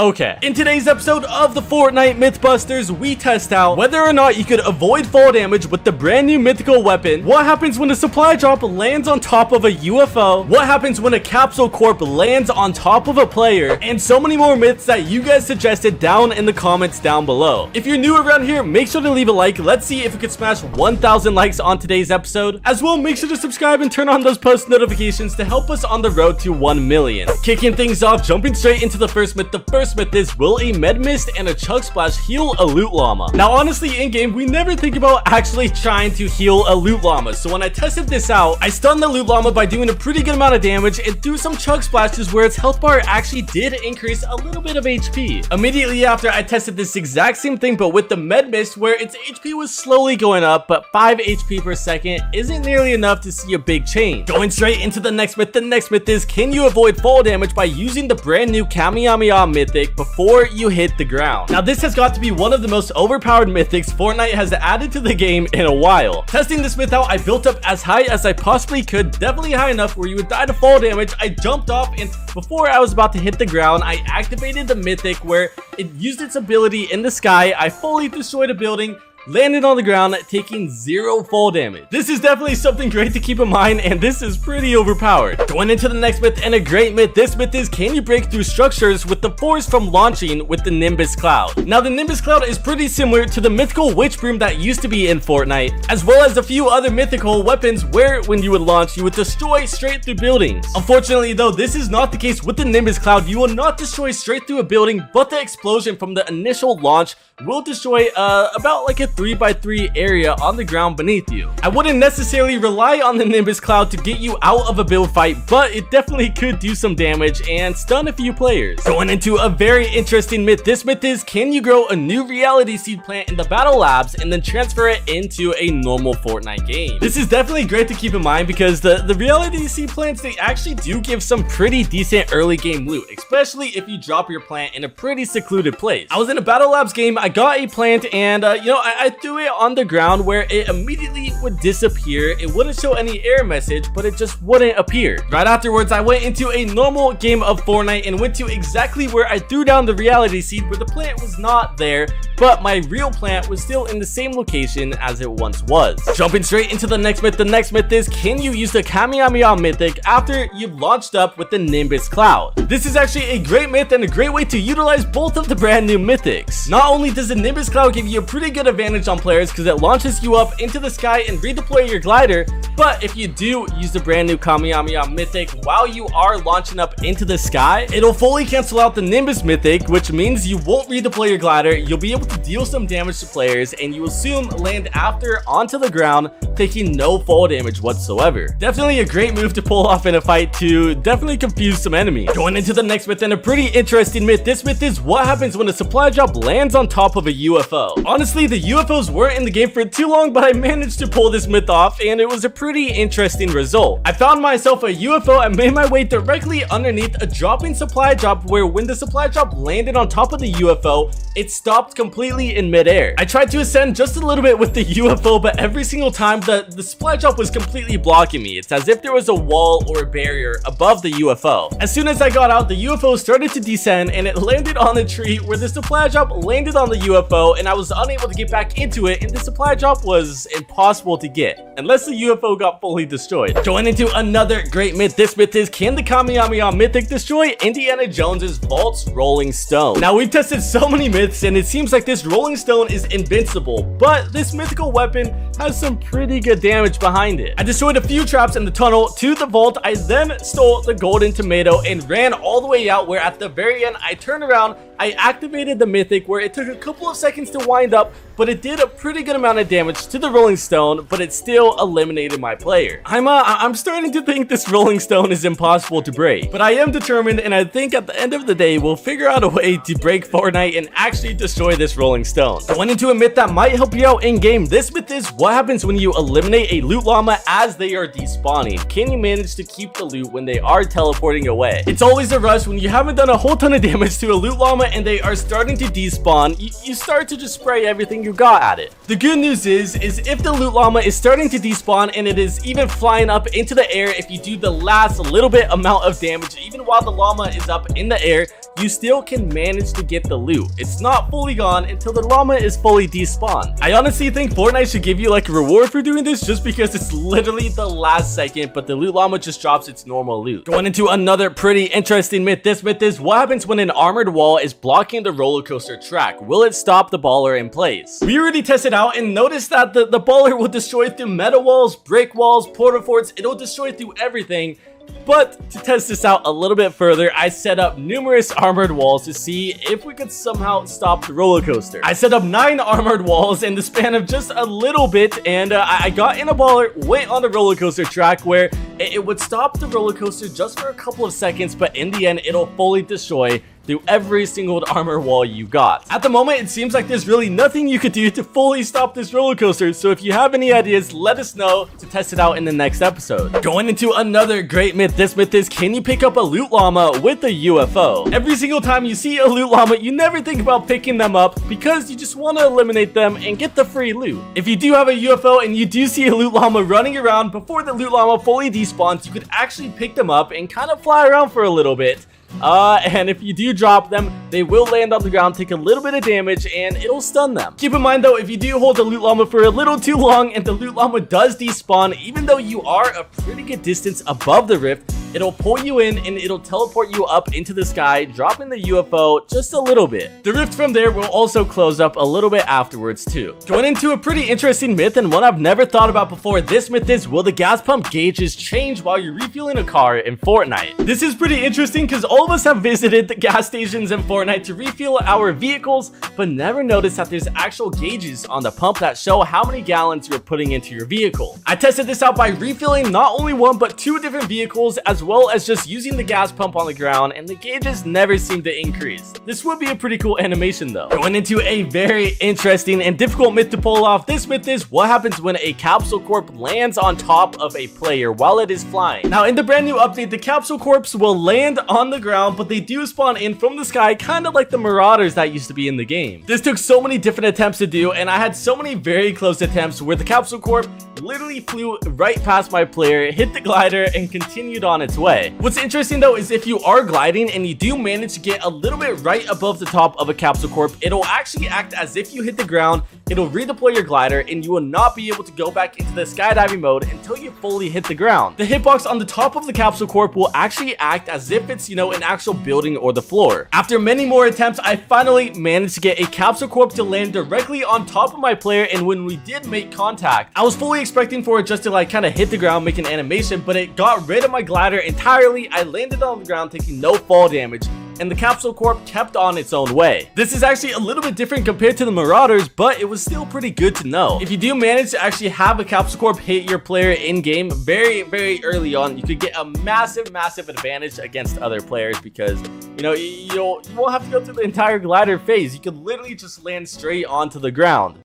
Okay, in today's episode of the Fortnite Mythbusters, we test out whether or not you could avoid fall damage with the brand new mythical weapon, what happens when a supply drop lands on top of a UFO, what happens when a Capsule Corp lands on top of a player, and so many more myths that you guys suggested down in the comments down below. If you're new around here, make sure to leave a like. Let's see if we could smash 1,000 likes on today's episode. As well, make sure to subscribe and turn on those post notifications to help us on the road to 1 million. Kicking things off, jumping straight into the first myth. The first myth is, will a medmist and a chugsplash heal a loot llama? Now, honestly, in game, we never think about actually trying to heal a loot llama. So when I tested this out, I stunned the loot llama by doing a pretty good amount of damage and threw some chug splashes where its health bar actually did increase a little bit of HP. Immediately after, I tested this exact same thing, but with the medmist, where its HP was slowly going up, but 5 HP per second isn't nearly enough to see a big change. Going straight into the next myth. The next myth is, can you avoid fall damage by using the brand new Kamehameha mythic before you hit the ground? Now, this has got to be one of the most overpowered mythics Fortnite has added to the game in a while. Testing this myth out, I built up as high as I possibly could, definitely high enough where you would die to fall damage. I jumped off, and before I was about to hit the ground, I activated the mythic where it used its ability in the sky. I fully destroyed a building, landed on the ground, taking 0 fall damage. This is definitely something great to keep in mind, and this is pretty overpowered. Going into the next myth, and a great myth. This myth is, can you break through structures with the force from launching with the Nimbus Cloud? Now, the Nimbus Cloud is pretty similar to the mythical witch broom that used to be in Fortnite, as well as a few other mythical weapons where when you would launch, you would destroy straight through buildings. Unfortunately though, this is not the case with the Nimbus Cloud. You will not destroy straight through a building, but the explosion from the initial launch will destroy about like a 3x3 area on the ground beneath you. I wouldn't necessarily rely on the Nimbus Cloud to get you out of a build fight, but it definitely could do some damage and stun a few players. Going into a very interesting myth. This myth is, can you grow a new reality seed plant in the battle labs and then transfer it into a normal Fortnite game? This is definitely great to keep in mind because the reality seed plants, they actually do give some pretty decent early game loot, especially if you drop your plant in a pretty secluded place. I was in a battle labs game, I got a plant, and I threw it on the ground where it immediately would disappear. It wouldn't show any error message, but it just wouldn't appear. Right afterwards, I went into a normal game of Fortnite and went to exactly where I threw down the reality seed, where the plant was not there, but my real plant was still in the same location as it once was. Jumping straight into the next myth. The next myth is, can you use the Kamehameha mythic after you've launched up with the Nimbus Cloud? This is actually a great myth and a great way to utilize both of the brand new mythics. Not only does the Nimbus Cloud give you a pretty good advantage on players because it launches you up into the sky and redeploy your glider, but if you do use the brand new Kamehameha mythic while you are launching up into the sky, it'll fully cancel out the Nimbus mythic, which means you won't redeploy your glider. You'll be able to deal some damage to players, and you will soon land after onto the ground, taking no fall damage whatsoever. Definitely a great move to pull off in a fight to definitely confuse some enemies. Going into the next myth, and a pretty interesting myth. This myth is, what happens when a supply drop lands on top of a UFO? Honestly, the UFOs weren't in the game for too long, but I managed to pull this myth off, and it was a pretty interesting result. I found myself a UFO and made my way directly underneath a dropping supply drop, where when the supply drop landed on top of the UFO, it stopped completely in midair. I tried to ascend just a little bit with the UFO, but every single time the supply drop was completely blocking me. It's as if there was a wall or a barrier above the UFO. As soon as I got out, the UFO started to descend, and it landed on the tree where the supply drop landed on the UFO, and I was unable to get back into it, and the supply drop was impossible to get unless the UFO got fully destroyed. Going into another great myth. This myth is, can the Kamehameha mythic destroy Indiana Jones's vault's rolling stone? Now, we've tested so many myths, and it seems like this rolling stone is invincible, but this mythical weapon has some pretty good damage behind it. I destroyed a few traps in the tunnel to the vault. I then stole the golden tomato and ran all the way out, where at the very end I turned around, I activated the mythic where it took a couple of seconds to wind up, but it did a pretty good amount of damage to the rolling stone, but it still eliminated my player. I'm starting to think this rolling stone is impossible to break, but I am determined, and I think at the end of the day we'll figure out a way to break Fortnite and actually destroy this rolling stone. Going into a myth that might help you out in game. This myth is, what What happens when you eliminate a loot llama as they are despawning? Can you manage to keep the loot when they are teleporting away? It's always a rush when you haven't done a whole ton of damage to a loot llama and they are starting to despawn. You start to just spray everything you got at it. The good news is if the loot llama is starting to despawn and it is even flying up into the air, if you do the last little bit amount of damage, even while the llama is up in the air, you still can manage to get the loot. It's not fully gone until the llama is fully despawned. I honestly think Fortnite should give you like a reward for doing this just because it's literally the last second, but the loot llama just drops its normal loot. Going into another pretty interesting myth. This myth is what happens when an armored wall is blocking the roller coaster track? Will it stop the baller in place? We already tested out and noticed that the baller will destroy through metal walls, brick walls, portal forts. It'll destroy through everything. But to test this out a little bit further, I set up numerous armored walls to see if we could somehow stop the roller coaster. I set up 9 armored walls in the span of just a little bit, and I got in a baller, went on the roller coaster track where it would stop the roller coaster just for a couple of seconds, but in the end, it'll fully destroy through every single armor wall you got. At the moment, it seems like there's really nothing you could do to fully stop this roller coaster, so if you have any ideas, let us know to test it out in the next episode. Going into another great myth. This myth is, can you pick up a loot llama with a UFO? Every single time you see a loot llama, you never think about picking them up because you just want to eliminate them and get the free loot. If you do have a UFO and you do see a loot llama running around before the loot llama fully despawns, you could actually pick them up and kind of fly around for a little bit. And if you do drop them, they will land on the ground, take a little bit of damage, and it'll stun them. Keep in mind though, if you do hold the loot llama for a little too long and the loot llama does despawn, even though you are a pretty good distance above the rift, it'll pull you in and it'll teleport you up into the sky, dropping the UFO just a little bit. The rift from there will also close up a little bit afterwards too. Going into a pretty interesting myth and one I've never thought about before. This myth is, will the gas pump gauges change while you're refueling a car in Fortnite? This is pretty interesting because all of us have visited the gas stations in Fortnite to refuel our vehicles, but never noticed that there's actual gauges on the pump that show how many gallons you're putting into your vehicle. I tested this out by refueling not only 1 but 2 different vehicles, as well as just using the gas pump on the ground, and the gauges never seem to increase. This would be a pretty cool animation though. Going into a very interesting and difficult myth to pull off. This myth is, what happens when a Capsule Corp lands on top of a player while it is flying? Now in the brand new update, the Capsule Corps will land on the ground, but they do spawn in from the sky, kind of like the Marauders that used to be in the game. This took so many different attempts to do, and I had so many very close attempts where the Capsule Corp literally flew right past my player, hit the glider, and continued on its way. What's interesting though is if you are gliding and you do manage to get a little bit right above the top of a Capsule Corp, it'll actually act as if you hit the ground, it'll redeploy your glider, and you will not be able to go back into the skydiving mode until you fully hit the ground. The hitbox on the top of the Capsule Corp will actually act as if it's, an actual building or the floor. After many more attempts, I finally managed to get a Capsule Corp to land directly on top of my player, and when we did make contact, I was fully expecting for it just to kind of hit the ground, make an animation, but it got rid of my glider entirely. I landed on the ground taking no fall damage, and the Capsule Corp kept on its own way. This is actually a little bit different compared to the Marauders, but it was still pretty good to know. If you do manage to actually have a Capsule Corp hit your player in game very, very early on, you could get a massive advantage against other players because, you won't have to go through the entire glider phase. You could literally just land straight onto the ground.